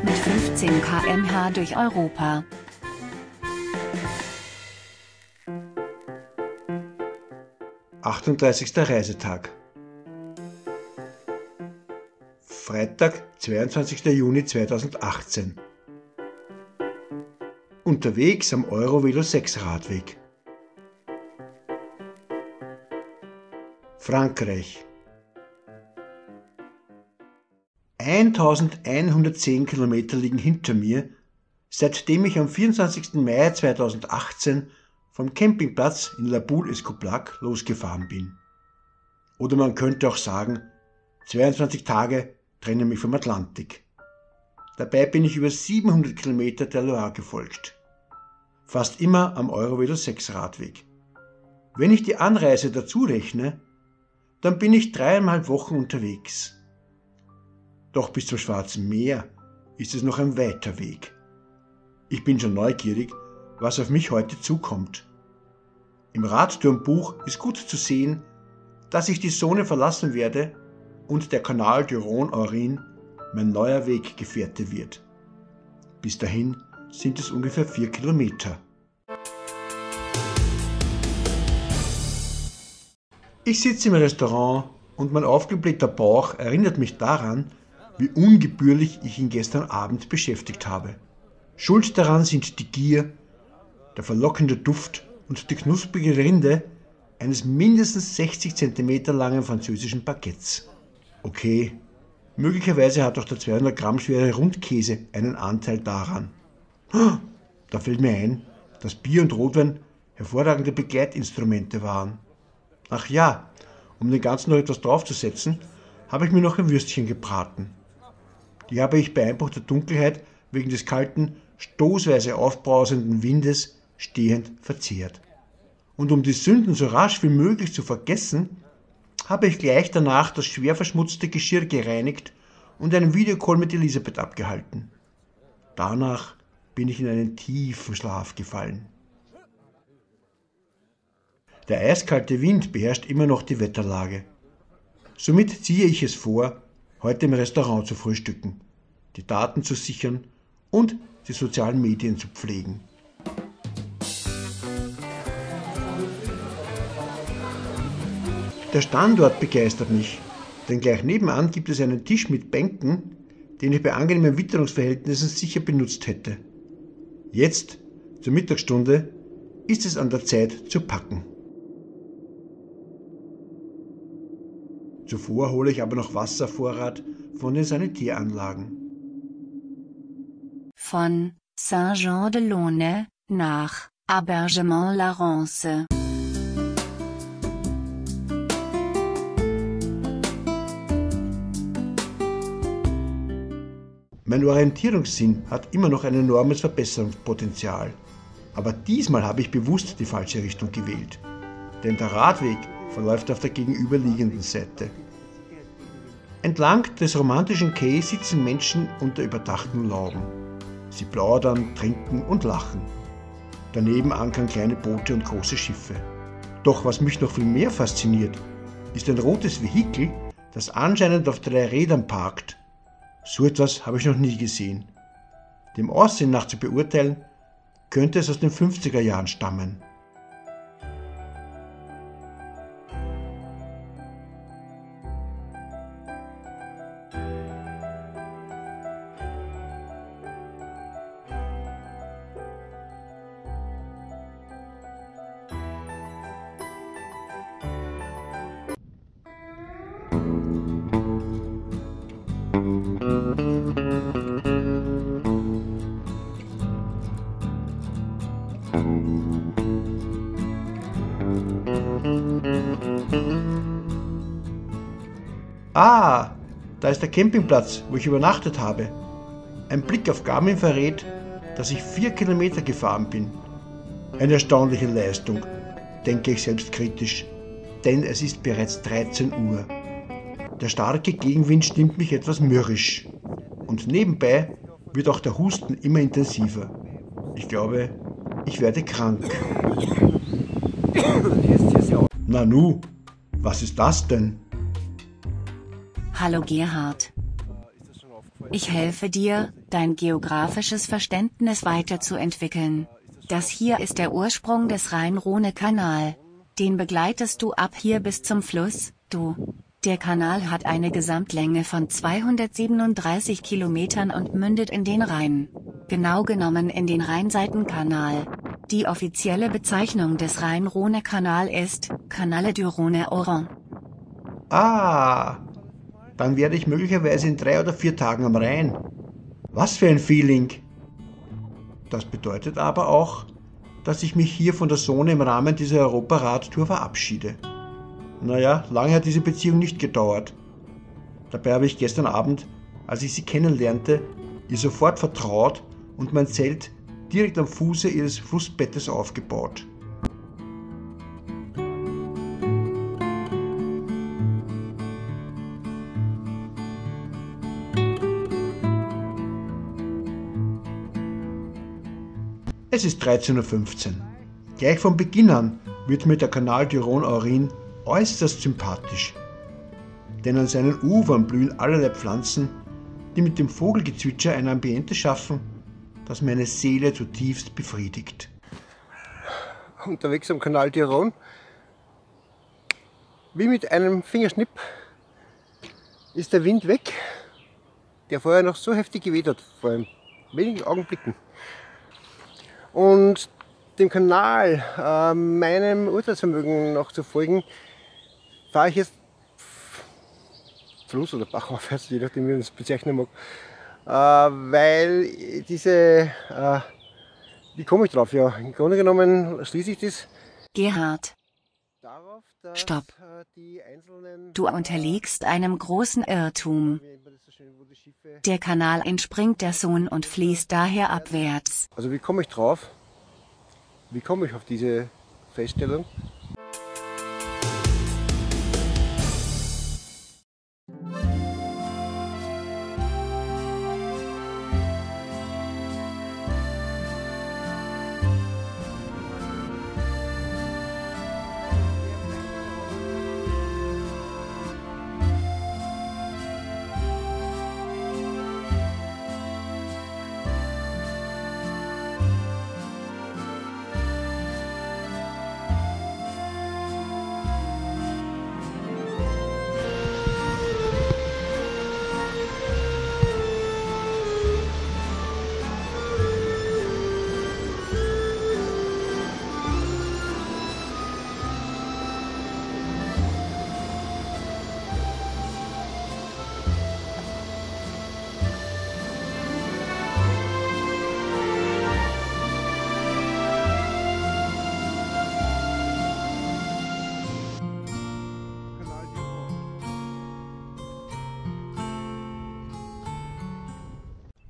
Mit 15 km/h durch Europa. »38. Reisetag. Freitag, 22. Juni 2018. Unterwegs am Eurovelo 6 Radweg. Frankreich. 1110 Kilometer liegen hinter mir, seitdem ich am 24. Mai 2018 vom Campingplatz in La Boule-Escoblac losgefahren bin. Oder man könnte auch sagen, 22 Tage trennen mich vom Atlantik. Dabei bin ich über 700 Kilometer der Loire gefolgt. Fast immer am Eurovelo 6 Radweg. Wenn ich die Anreise dazu rechne, dann bin ich 3,5 Wochen unterwegs. Doch bis zum Schwarzen Meer ist es noch ein weiter Weg. Ich bin schon neugierig, was auf mich heute zukommt. Im Radtourenbuch ist gut zu sehen, dass ich die Zone verlassen werde und der Canal du Rhône-Aurine mein neuer Weggefährte wird. Bis dahin sind es ungefähr 4 Kilometer. Ich sitze im Restaurant und mein aufgeblähter Bauch erinnert mich daran, wie ungebührlich ich ihn gestern Abend beschäftigt habe. Schuld daran sind die Gier, der verlockende Duft und die knusprige Rinde eines mindestens 60 cm langen französischen Baguettes. Okay, möglicherweise hat auch der 200 Gramm schwere Rundkäse einen Anteil daran. Da fällt mir ein, dass Bier und Rotwein hervorragende Begleitinstrumente waren. Ach ja, um dem Ganzen noch etwas draufzusetzen, habe ich mir noch ein Würstchen gebraten. Die habe ich bei Einbruch der Dunkelheit wegen des kalten, stoßweise aufbrausenden Windes stehend verzehrt. Und um die Sünden so rasch wie möglich zu vergessen, habe ich gleich danach das schwer verschmutzte Geschirr gereinigt und einen Videocall mit Elisabeth abgehalten. Danach bin ich in einen tiefen Schlaf gefallen. Der eiskalte Wind beherrscht immer noch die Wetterlage. Somit ziehe ich es vor, heute im Restaurant zu frühstücken, die Daten zu sichern und die sozialen Medien zu pflegen. Der Standort begeistert mich, denn gleich nebenan gibt es einen Tisch mit Bänken, den ich bei angenehmen Witterungsverhältnissen sicher benutzt hätte. Jetzt, zur Mittagsstunde, ist es an der Zeit zu packen. Zuvor hole ich aber noch Wasservorrat von den Sanitäranlagen. Von Saint-Jean-de-Launay nach Hébergement La Rance. Mein Orientierungssinn hat immer noch ein enormes Verbesserungspotenzial. Aber diesmal habe ich bewusst die falsche Richtung gewählt. Denn der Radweg verläuft auf der gegenüberliegenden Seite. Entlang des romantischen Quais sitzen Menschen unter überdachten Lauben. Sie plaudern, trinken und lachen. Daneben ankern kleine Boote und große Schiffe. Doch was mich noch viel mehr fasziniert, ist ein rotes Vehikel, das anscheinend auf 3 Rädern parkt. So etwas habe ich noch nie gesehen. Dem Aussehen nach zu beurteilen, könnte es aus den 50er Jahren stammen. Ah, da ist der Campingplatz, wo ich übernachtet habe. Ein Blick auf Garmin verrät, dass ich 4 Kilometer gefahren bin. Eine erstaunliche Leistung, denke ich selbstkritisch, denn es ist bereits 13 Uhr. Der starke Gegenwind stimmt mich etwas mürrisch. Und nebenbei wird auch der Husten immer intensiver. Ich glaube, ich werde krank. Nanu, was ist das denn? Hallo Gerhard. Ich helfe dir, dein geografisches Verständnis weiterzuentwickeln. Das hier ist der Ursprung des Rhein-Rhone-Kanal. Den begleitest du ab hier bis zum Fluss, du. Der Kanal hat eine Gesamtlänge von 237 Kilometern und mündet in den Rhein. Genau genommen in den Rheinseitenkanal. Die offizielle Bezeichnung des Rhein-Rhone-Kanal ist Canale du Rhône-Oron. Ah, dann werde ich möglicherweise in 3 oder 4 Tagen am Rhein. Was für ein Feeling! Das bedeutet aber auch, dass ich mich hier von der Sonne im Rahmen dieser Europaradtour verabschiede. Naja, lange hat diese Beziehung nicht gedauert. Dabei habe ich gestern Abend, als ich sie kennenlernte, ihr sofort vertraut und mein Zelt direkt am Fuße ihres Flussbettes aufgebaut. Es ist 13:15 Uhr. Gleich von Beginn an wird mir der Canal du Rhône-Oron äußerst sympathisch. Denn an seinen Ufern blühen allerlei Pflanzen, die mit dem Vogelgezwitscher ein Ambiente schaffen, das meine Seele zutiefst befriedigt. Unterwegs am Canal du Rhône, wie mit einem Fingerschnipp, ist der Wind weg, der vorher noch so heftig geweht hat, vor wenigen Augenblicken. Und dem Kanal, meinem Urteilsvermögen noch zu folgen, fahre ich jetzt Fluss oder Bach aufwärts, je nachdem wie man es bezeichnen mag, weil wie komme ich drauf? Ja, im Grunde genommen schließe ich das Gerhard, darauf, dass stopp. die einzelnen... Du unterliegst einem großen Irrtum. Der Kanal entspringt der Saône und fließt daher abwärts. Also wie komme ich drauf? Wie komme ich auf diese Feststellung?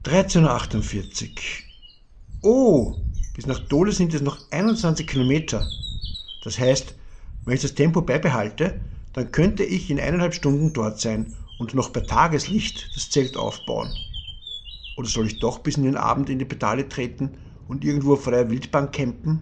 (13:48 Uhr). Oh, bis nach Dole sind es noch 21 Kilometer. Das heißt, wenn ich das Tempo beibehalte, dann könnte ich in 1,5 Stunden dort sein und noch bei Tageslicht das Zelt aufbauen. Oder soll ich doch bis in den Abend in die Pedale treten und irgendwo auf freier Wildbahn campen?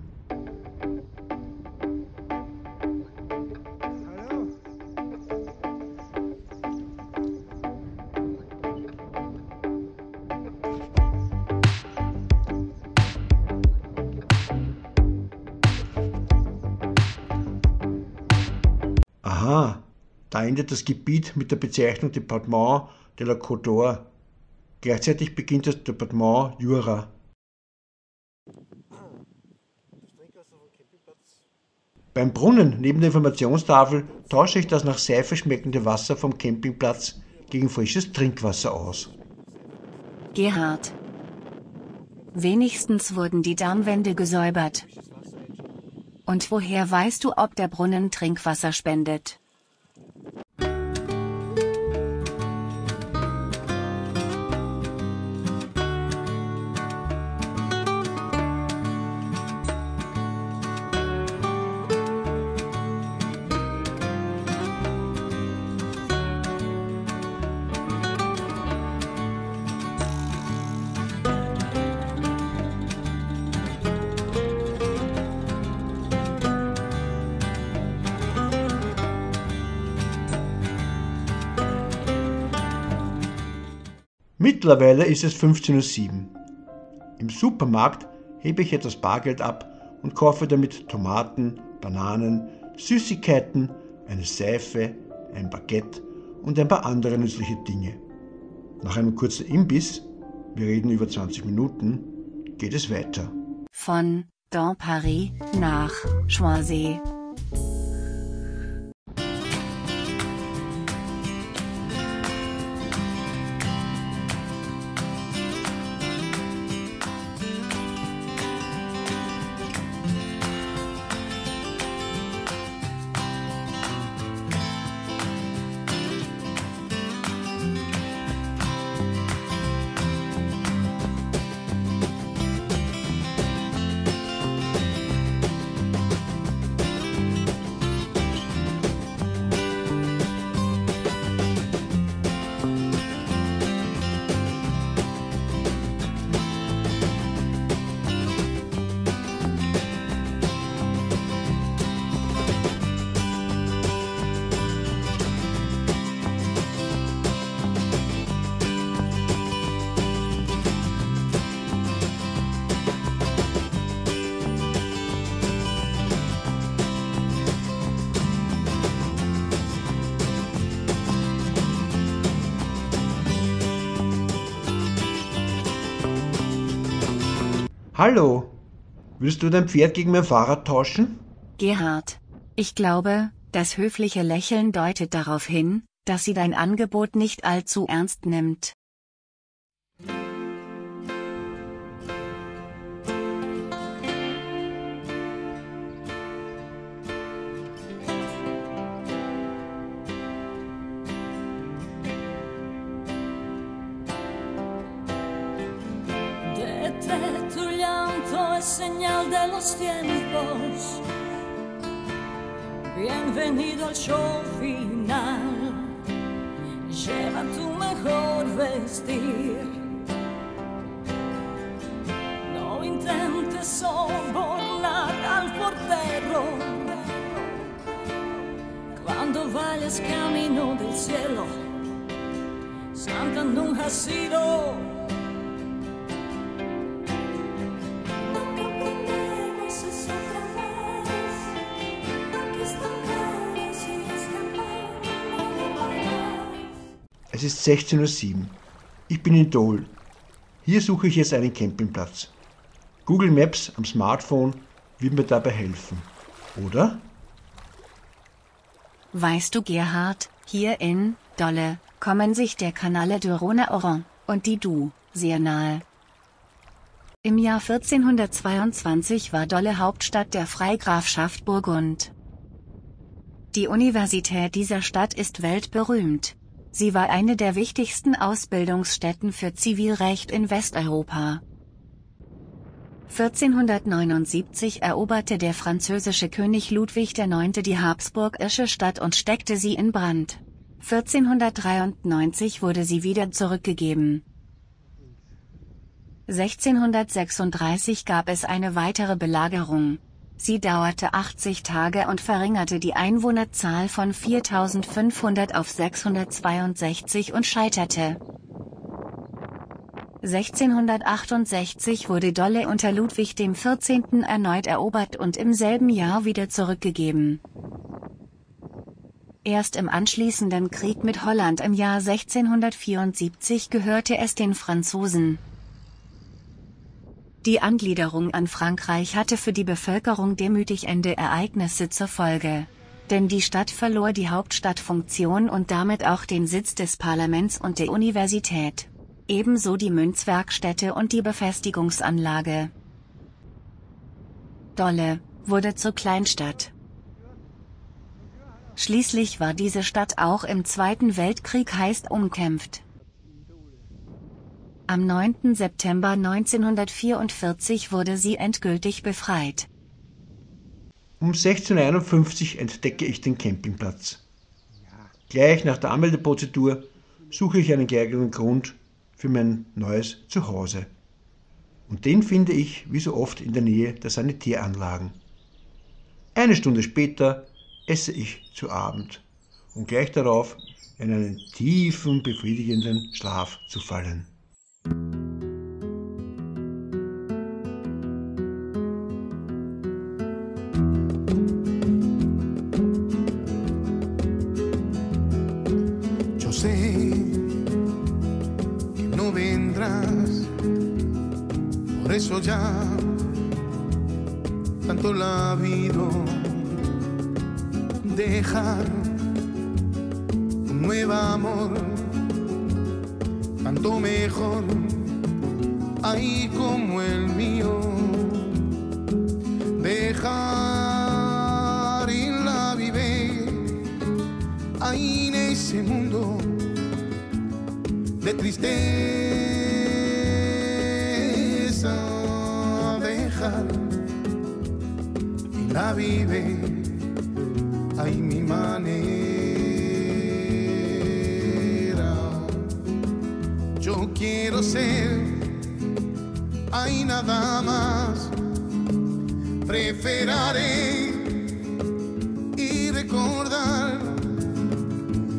Aha, da endet das Gebiet mit der Bezeichnung Département de la Côte d'Or. Gleichzeitig beginnt das Département Jura. Beim Brunnen neben der Informationstafel tausche ich das nach Seife schmeckende Wasser vom Campingplatz gegen frisches Trinkwasser aus. Gerhard. Wenigstens wurden die Dammwände gesäubert. Und woher weißt du, ob der Brunnen Trinkwasser spendet? Mittlerweile ist es 15:07 Uhr. Im Supermarkt hebe ich etwas Bargeld ab und kaufe damit Tomaten, Bananen, Süßigkeiten, eine Seife, ein Baguette und ein paar andere nützliche Dinge. Nach einem kurzen Imbiss, wir reden über 20 Minuten, geht es weiter. Von dans Paris nach Choisy. Hallo, willst du dein Pferd gegen mein Fahrrad tauschen? Gerhard, ich glaube, das höfliche Lächeln deutet darauf hin, dass sie dein Angebot nicht allzu ernst nimmt. Tu llanto es señal de los tiempos. Bienvenido al show final. Lleva tu mejor vestir. No intentes sobornar al portero. Cuando vayas camino del cielo, Santa nunca ha sido. Es ist 16:07 Uhr. Ich bin in Dole. Hier suche ich jetzt einen Campingplatz. Google Maps am Smartphone wird mir dabei helfen, oder? Weißt du, Gerhard, hier in Dole kommen sich der Canale de Rhône-Oron und die Doubs sehr nahe. Im Jahr 1422 war Dole Hauptstadt der Freigrafschaft Burgund. Die Universität dieser Stadt ist weltberühmt. Sie war eine der wichtigsten Ausbildungsstätten für Zivilrecht in Westeuropa. 1479 eroberte der französische König Ludwig IX. Die habsburgische Stadt und steckte sie in Brand. 1493 wurde sie wieder zurückgegeben. 1636 gab es eine weitere Belagerung. Sie dauerte 80 Tage und verringerte die Einwohnerzahl von 4.500 auf 662 und scheiterte. 1668 wurde Dole unter Ludwig XIV. Erneut erobert und im selben Jahr wieder zurückgegeben. Erst im anschließenden Krieg mit Holland im Jahr 1674 gehörte es den Franzosen. Die Angliederung an Frankreich hatte für die Bevölkerung demütigende Ereignisse zur Folge. Denn die Stadt verlor die Hauptstadtfunktion und damit auch den Sitz des Parlaments und der Universität. Ebenso die Münzwerkstätte und die Befestigungsanlage. Dole wurde zur Kleinstadt. Schließlich war diese Stadt auch im Zweiten Weltkrieg heiß umkämpft. Am 9. September 1944 wurde sie endgültig befreit. Um 16:51 Uhr entdecke ich den Campingplatz. Gleich nach der Anmeldeprozedur suche ich einen geeigneten Grund für mein neues Zuhause. Und den finde ich, wie so oft, in der Nähe der Sanitäranlagen. Eine Stunde später esse ich zu Abend und gleich darauf in einen tiefen, befriedigenden Schlaf zu fallen. Yo sé que no vendrás, por eso ya tanto la vida dejar un nuevo amor, tanto mejor, ahí como el mío, dejar y la vive ahí en ese mundo de tristeza, dejar y la vive ahí mi manera. Yo quiero ser ahí nada más, preferiré y recordar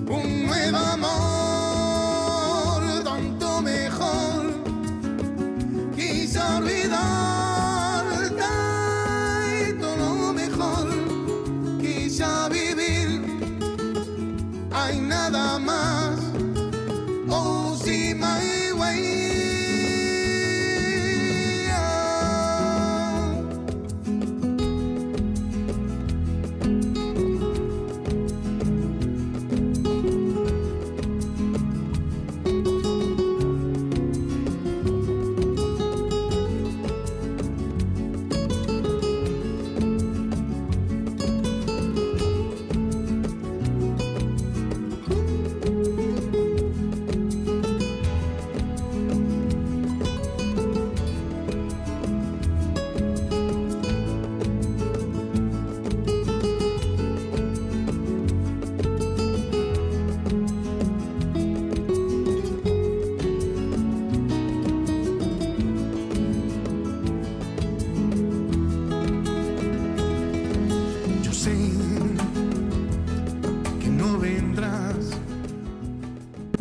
un nuevo amor, tanto mejor, quizá olvidar todo lo mejor, quizá vivir, hay nada más, oh see my way.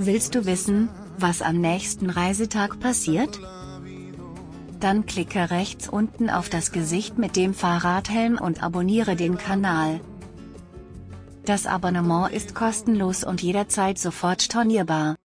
Willst du wissen, was am nächsten Reisetag passiert? Dann klicke rechts unten auf das Gesicht mit dem Fahrradhelm und abonniere den Kanal. Das Abonnement ist kostenlos und jederzeit sofort stornierbar.